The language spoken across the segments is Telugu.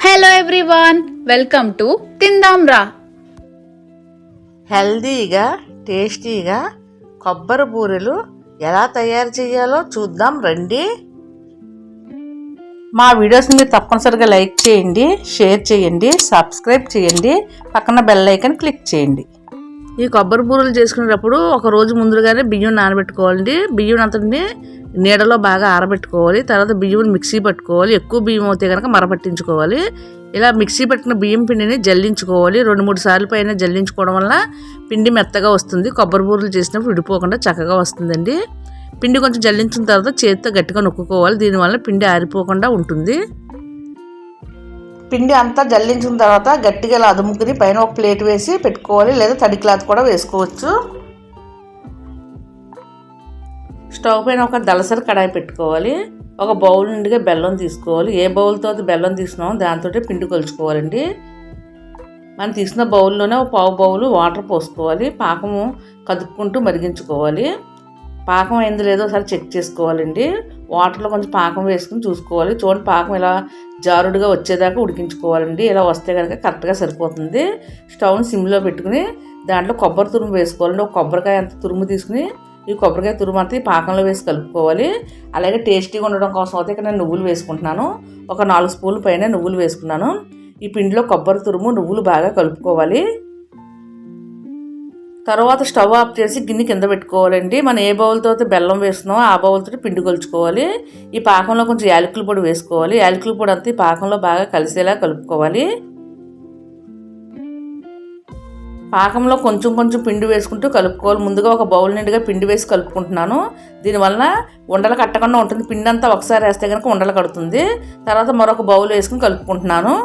హలో ఎవ్రీవన్, వెల్కమ్ టు తిందాంరా. హెల్దీగా టేస్టీగా కొబ్బరి బూరెలు ఎలా తయారు చేయాలో చూద్దాం రండి. మా వీడియోస్ని మీరు తప్పనిసరిగా లైక్ చేయండి, షేర్ చేయండి, సబ్స్క్రైబ్ చేయండి, పక్కన బెల్ ఐకాన్ క్లిక్ చేయండి. ఈ కొబ్బరి బూరెలు చేసుకునేటప్పుడు ఒక రోజు ముందుగానే బియ్యం నానబెట్టుకోవాలండి. బియ్యం అంతటిని నీడలో బాగా ఆరబెట్టుకోవాలి. తర్వాత బియ్యం మిక్సీ పట్టుకోవాలి. ఎక్కువ బియ్యం అయితే కనుక మరపట్టించుకోవాలి. ఇలా మిక్సీ పట్టిన బియ్యం పిండిని జల్లించుకోవాలి. 2-3 సార్లు పైన జల్లించుకోవడం వల్ల పిండి మెత్తగా వస్తుంది. కొబ్బరి బూరెలు చేసినప్పుడు విడిపోకుండా చక్కగా వస్తుందండి. పిండి కొంచెం జల్లించిన తర్వాత చేతితో గట్టిగా నొక్కుకోవాలి. దీనివల్ల పిండి ఆరిపోకుండా ఉంటుంది. పిండి అంతా జల్లించిన తర్వాత గట్టిగా ఇలా అదుముకుని పైన ఒక ప్లేట్ వేసి పెట్టుకోవాలి, లేదా తడి క్లాత్ కూడా వేసుకోవచ్చు. స్టవ్ పైన ఒక దళసరి కడాయి పెట్టుకోవాలి. ఒక బౌల్ నుండిగా బెల్లం తీసుకోవాలి. ఏ బౌల్తో బెల్లం తీసుకున్నామో దాంతో పిండి కొలుచుకోవాలండి. మనం తీసుకున్న బౌల్లోనే ఒక పావు బౌలు వాటర్ పోసుకోవాలి. పాకము కదుపుకుంటూ మరిగించుకోవాలి. పాకం అయింది లేదో ఒకసారి చెక్ చేసుకోవాలండి. వాటర్లో కొంచెం పాకం వేసుకుని చూసుకోవాలి. చూడండి, పాకం ఇలా జారుడుగా వచ్చేదాకా ఉడికించుకోవాలండి. ఇలా వస్తే కనుక కరెక్ట్గా సరిపోతుంది. స్టవ్ని సిమ్లో పెట్టుకుని దాంట్లో కొబ్బరి తురుము వేసుకోవాలండి. ఒక కొబ్బరికాయ అంత తురుము తీసుకుని ఈ కొబ్బరికాయ తురుము అంతా ఈ పాకంలో వేసి కలుపుకోవాలి. అలాగే టేస్టీగా ఉండడం కోసం అయితే ఇక్కడ నేను నువ్వులు వేసుకుంటున్నాను. ఒక 4 స్పూన్ల పైన నువ్వులు వేసుకున్నాను. ఈ పిండిలో కొబ్బరి తురుము నువ్వులు బాగా కలుపుకోవాలి. తర్వాత స్టవ్ ఆఫ్ చేసి గిన్నె కింద పెట్టుకోవాలండి. మనం ఏ బౌల్తో బెల్లం వేస్తున్నామో ఆ బౌల్తో పిండి కొలుచుకోవాలి. ఈ పాకంలో కొంచెం యాలకుల పొడి వేసుకోవాలి. యాలకుల పొడి అంతా ఈ పాకంలో బాగా కలిసేలా కలుపుకోవాలి. పాకంలో కొంచెం కొంచెం పిండి వేసుకుంటూ కలుపుకోవాలి. ముందుగా ఒక బౌల్ నిండుగా పిండి వేసి కలుపుకుంటున్నాను. దీనివల్ల ఉండలు కట్టకుండా ఉంటుంది. పిండి అంతా ఒకసారి వేస్తే కనుక ఉండలు కడుతుంది. తర్వాత మరొక బౌల్ వేసుకుని కలుపుకుంటున్నాను.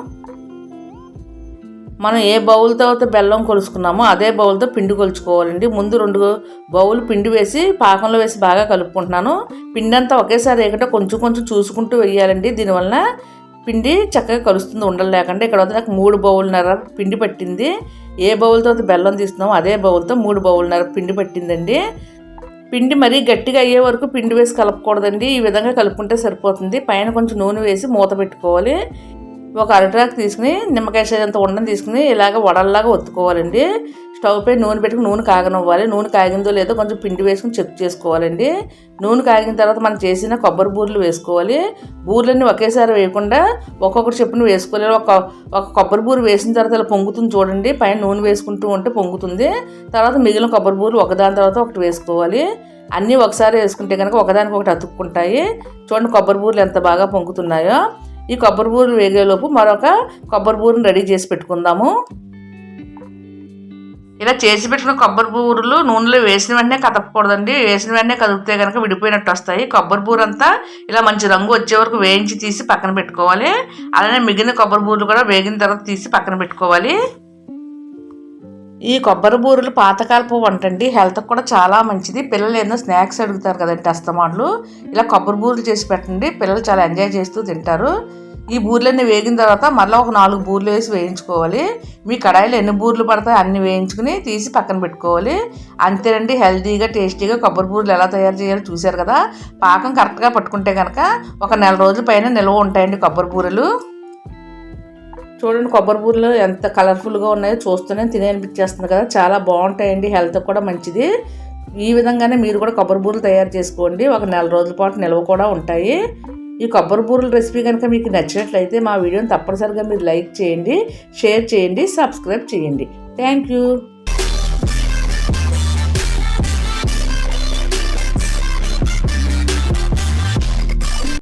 మనం ఏ బౌల్తో బెల్లం కొలుసుకున్నామో అదే బౌల్తో పిండి కొలుచుకోవాలండి. ముందు 2 బౌల్ పిండి వేసి పాకంలో వేసి బాగా కలుపుకుంటున్నాను. పిండి అంతా ఒకేసారి వేయకుండా కొంచెం కొంచెం చూసుకుంటూ వేయాలండి. దీనివల్ల పిండి చక్కగా కలుస్తుంది, ఉండలు లేకుండా. ఇక్కడ నాకు 3 బౌల్న్నర పిండి పట్టింది. ఏ బౌల్తో బెల్లం తీస్తున్నామో అదే బౌల్తో 3 బౌల్న్నర పిండి పట్టిందండి. పిండి మరీ గట్టిగా అయ్యే వరకు పిండి వేసి కలపకూడదండి. ఈ విధంగా కలుపుకుంటే సరిపోతుంది. పైన కొంచెం నూనె వేసి మూత పెట్టుకోవాలి. ఒక అరటాకు తీసుకుని నిమ్మకాయ సైజంత ఉండని తీసుకుని ఇలాగ వడల్లాగా ఒత్తుకోవాలండి. స్టవ్ పై నూనె పెట్టుకుని నూనె కాగనివ్వాలి. నూనె కాగిందో లేదో కొంచెం పిండి వేసుకుని చెక్ చేసుకోవాలండి. నూనె కాగిన తర్వాత మనం చేసిన కొబ్బరి బూరెలు వేసుకోవాలి. బూరెలన్నీ ఒకేసారి వేయకుండా ఒక్కొక్కటి చెప్పుని వేసుకోవాలి. ఒక కొబ్బరి బూర వేసిన తర్వాత ఇలా పొంగుతుంది చూడండి. పైన నూనె వేసుకుంటూ ఉంటే పొంగుతుంది. తర్వాత మిగిలిన కొబ్బరి బూరెలు ఒకదాని తర్వాత ఒకటి వేసుకోవాలి. అన్నీ ఒకసారి వేసుకుంటే కనుక ఒకదానికి ఒకటి అతుక్కుంటాయి. చూడండి కొబ్బరి బూరెలు ఎంత బాగా పొంగుతున్నాయో. ఈ కొబ్బరి బూరెలు వేగేలోపు మరొక కొబ్బరి బూరెని రెడీ చేసి పెట్టుకుందాము. ఇలా చేసి పెట్టుకున్న కొబ్బరి బూరెలు నూనెలో వేసిన వెంటనే కదపకూడదండి. వేసిన వెంటనే కదిపితే కనుక విడిపోయినట్టు వస్తాయి. కొబ్బరి బూర అంతా ఇలా మంచి రంగు వచ్చే వరకు వేయించి తీసి పక్కన పెట్టుకోవాలి. అలానే మిగిలిన కొబ్బరి బూరెలు కూడా వేగిన తర్వాత తీసి పక్కన పెట్టుకోవాలి. ఈ కొబ్బరి బూరెలు పాతకాలపు వంట అండి. హెల్త్కి కూడా చాలా మంచిది. పిల్లలు ఏదో స్నాక్స్ అడుగుతారు కదండి అస్తమాట్లు. ఇలా కొబ్బరి బూరెలు చేసి పెట్టండి. పిల్లలు చాలా ఎంజాయ్ చేస్తూ తింటారు. ఈ బూరెలన్నీ వేగిన తర్వాత మళ్ళీ ఒక 4 బూరెలు వేసి వేయించుకోవాలి. మీ కడాయిలో ఎన్ని బూరెలు పడతాయో అన్ని వేయించుకుని తీసి పక్కన పెట్టుకోవాలి. అంతేనండి, హెల్తీగా టేస్టీగా కొబ్బరి బూరెలు ఎలా తయారు చేయాలో చూశారు కదా. పాకం కరెక్ట్గా పట్టుకుంటే కనుక ఒక 1 రోజుల పైన నిల్వ ఉంటాయండి కొబ్బరి బూరెలు. చూడండి కొబ్బరి బూరెలు ఎంత కలర్ఫుల్గా ఉన్నాయో చూస్తూనే తినేనిపించేస్తుంది కదా. చాలా బాగుంటాయండి, హెల్త్కి కూడా మంచిది. ఈ విధంగానే మీరు కూడా కొబ్బరి బూరెలు తయారు చేసుకోండి. ఒక 1 రోజుల పాటు నిల్వ కూడా ఉంటాయి. ఈ కొబ్బరి బూరెల రెసిపీ కనుక మీకు నచ్చినట్లయితే మా వీడియోని తప్పనిసరిగా మీరు లైక్ చేయండి, షేర్ చేయండి, సబ్స్క్రైబ్ చేయండి. Thank you.